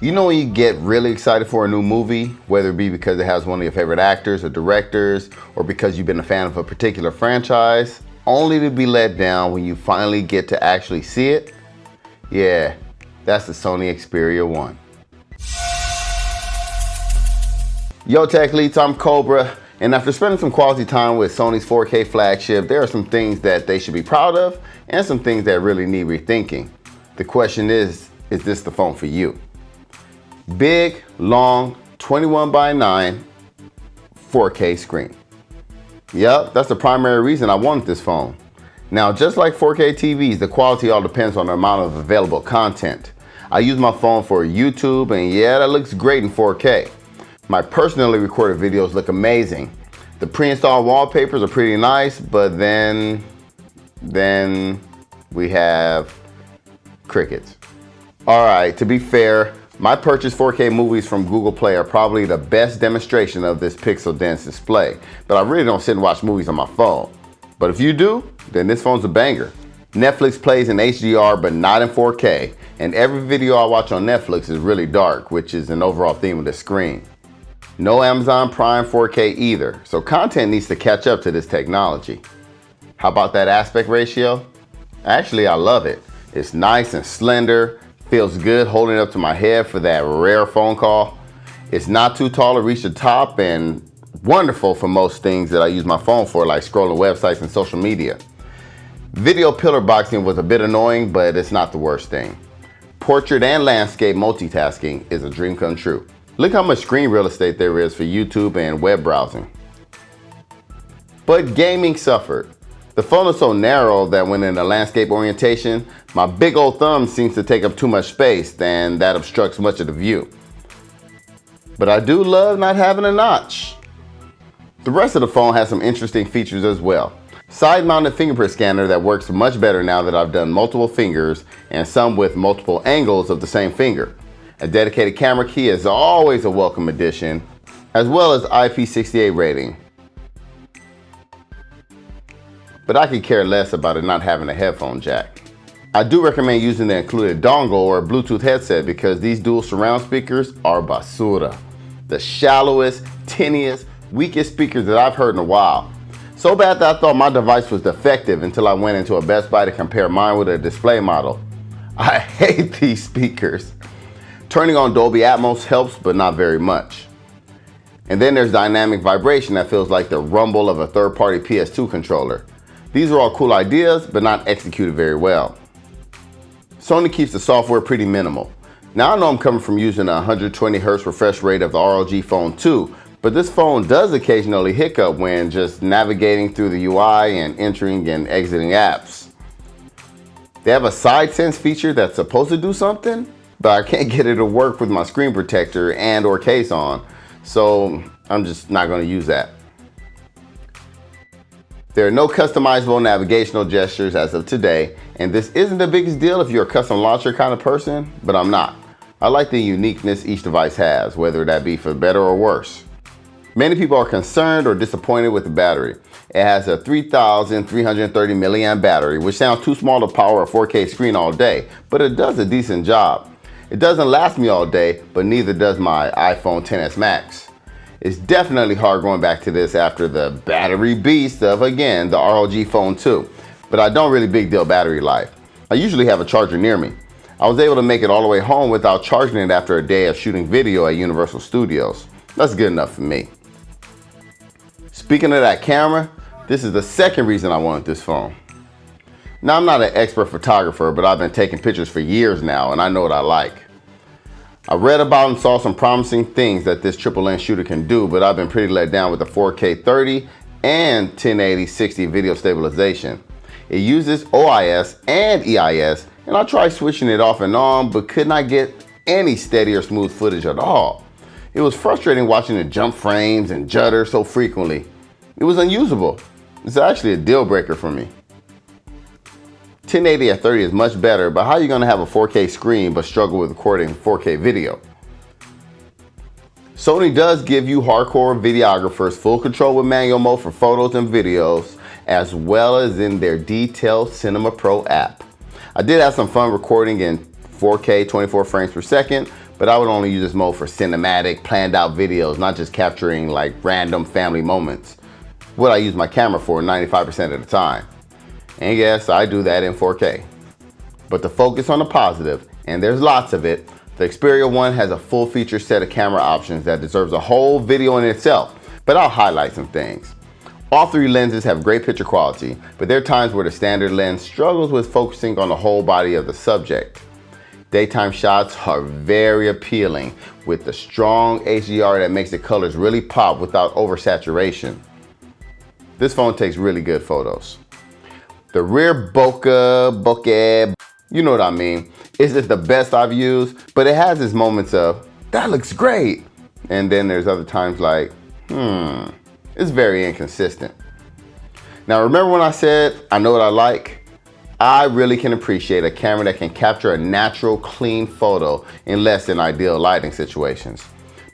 You know when you get really excited for a new movie, whether it be because it has one of your favorite actors or directors, or because you've been a fan of a particular franchise, only to be let down when you finally get to actually see it? Yeah, that's the Sony Xperia 1. Yo Tech Leads, I'm Cobra, and after spending some quality time with Sony's 4K flagship, there are some things that they should be proud of and some things that really need rethinking. The question is this the phone for you? Big, long, 21:9 4K screen. Yep, that's the primary reason I wanted this phone. Now, just like 4K TVs, the quality all depends on the amount of available content. I use my phone for YouTube, and yeah, that looks great in 4K. My personally recorded videos look amazing. The pre-installed wallpapers are pretty nice, but then we have crickets. All right, to be fair, my purchased 4K movies from Google Play are probably the best demonstration of this pixel-dense display, but I really don't sit and watch movies on my phone. But if you do, then this phone's a banger. Netflix plays in HDR, but not in 4K, and every video I watch on Netflix is really dark, which is an overall theme of the screen. No Amazon Prime 4K either, so content needs to catch up to this technology. How about that aspect ratio? Actually, I love it. It's nice and slender, feels good holding it up to my head for that rare phone call. It's not too tall to reach the top and wonderful for most things that I use my phone for, like scrolling websites and social media. Video pillar boxing was a bit annoying, but it's not the worst thing. Portrait and landscape multitasking is a dream come true. Look how much screen real estate there is for YouTube and web browsing. But gaming suffered. The phone is so narrow that when in a landscape orientation, my big old thumb seems to take up too much space, and that obstructs much of the view. But I do love not having a notch. The rest of the phone has some interesting features as well. Side-mounted fingerprint scanner that works much better now that I've done multiple fingers and some with multiple angles of the same finger. A dedicated camera key is always a welcome addition, as well as IP68 rating. But I could care less about it not having a headphone jack. I do recommend using the included dongle or Bluetooth headset because these dual surround speakers are basura. The shallowest, tiniest, weakest speakers that I've heard in a while. So bad that I thought my device was defective until I went into a Best Buy to compare mine with a display model. I hate these speakers. Turning on Dolby Atmos helps, but not very much. And then there's dynamic vibration that feels like the rumble of a third-party PS2 controller. These are all cool ideas, but not executed very well. Sony keeps the software pretty minimal. Now I know I'm coming from using a 120 Hz refresh rate of the ROG Phone 2, but this phone does occasionally hiccup when just navigating through the UI and entering and exiting apps. They have a side sense feature that's supposed to do something, but I can't get it to work with my screen protector and or case on, so I'm just not going to use that. There are no customizable navigational gestures as of today, and this isn't the biggest deal if you're a custom launcher kind of person, but I'm not. I like the uniqueness each device has, whether that be for better or worse. Many people are concerned or disappointed with the battery. It has a 3,330 milliamp battery, which sounds too small to power a 4K screen all day, but it does a decent job. It doesn't last me all day, but neither does my iPhone XS Max. It's definitely hard going back to this after the battery beast of, again, the ROG Phone 2, but I don't really big deal battery life. I usually have a charger near me. I was able to make it all the way home without charging it after a day of shooting video at Universal Studios. That's good enough for me. Speaking of that camera, this is the second reason I wanted this phone. Now, I'm not an expert photographer, but I've been taking pictures for years now, and I know what I like. I read about and saw some promising things that this triple lens shooter can do, but I've been pretty let down with the 4K 30 and 1080 60 video stabilization. It uses OIS and EIS, and I tried switching it off and on, but could not get any steady or smooth footage at all. It was frustrating watching it jump frames and judder so frequently. It was unusable. It's actually a deal breaker for me. 1080 at 30 is much better, but how are you going to have a 4K screen but struggle with recording 4K video? Sony does give you hardcore videographers full control with manual mode for photos and videos, as well as in their detailed Cinema Pro app. I did have some fun recording in 4K 24 frames per second, but I would only use this mode for cinematic, planned out videos, not just capturing like random family moments. What I use my camera for 95% of the time. And yes, I do that in 4K. But to focus on the positive, and there's lots of it, the Xperia One has a full feature set of camera options that deserves a whole video in itself, but I'll highlight some things. All three lenses have great picture quality, but there are times where the standard lens struggles with focusing on the whole body of the subject. Daytime shots are very appealing with the strong HDR that makes the colors really pop without oversaturation. This phone takes really good photos. The rear bokeh, you know what I mean, isn't the best I've used, but it has its moments of, that looks great. And then there's other times like, it's very inconsistent. Now remember when I said, I know what I like? I really can appreciate a camera that can capture a natural, clean photo in less than ideal lighting situations.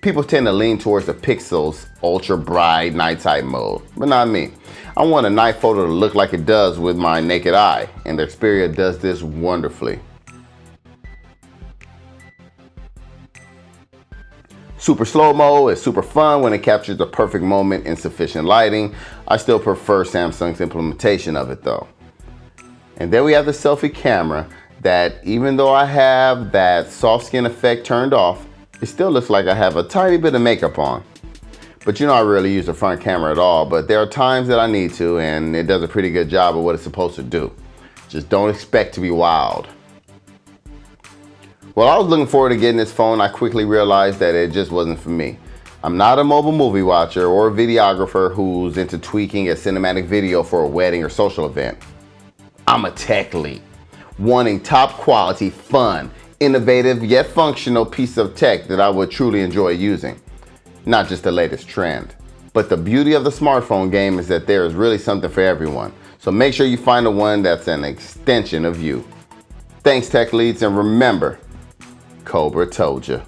People tend to lean towards the Pixel's ultra bright nighttime mode, but not me. I want a night photo to look like it does with my naked eye, and the Xperia does this wonderfully. Super slow-mo is super fun when it captures the perfect moment in sufficient lighting. I still prefer Samsung's implementation of it though. And then we have the selfie camera that, even though I have that soft skin effect turned off, it still looks like I have a tiny bit of makeup on. But you know I rarely use the front camera at all, but there are times that I need to, and it does a pretty good job of what it's supposed to do. Just don't expect to be wowed. While I was looking forward to getting this phone, I quickly realized that it just wasn't for me. I'm not a mobile movie watcher or a videographer who's into tweaking a cinematic video for a wedding or social event. I'm a tech lead, wanting top quality, fun, innovative yet functional piece of tech that I would truly enjoy using. Not just the latest trend. But the beauty of the smartphone game is that there is really something for everyone. So make sure you find the one that's an extension of you. Thanks, tech leads, and remember, Cobra told you.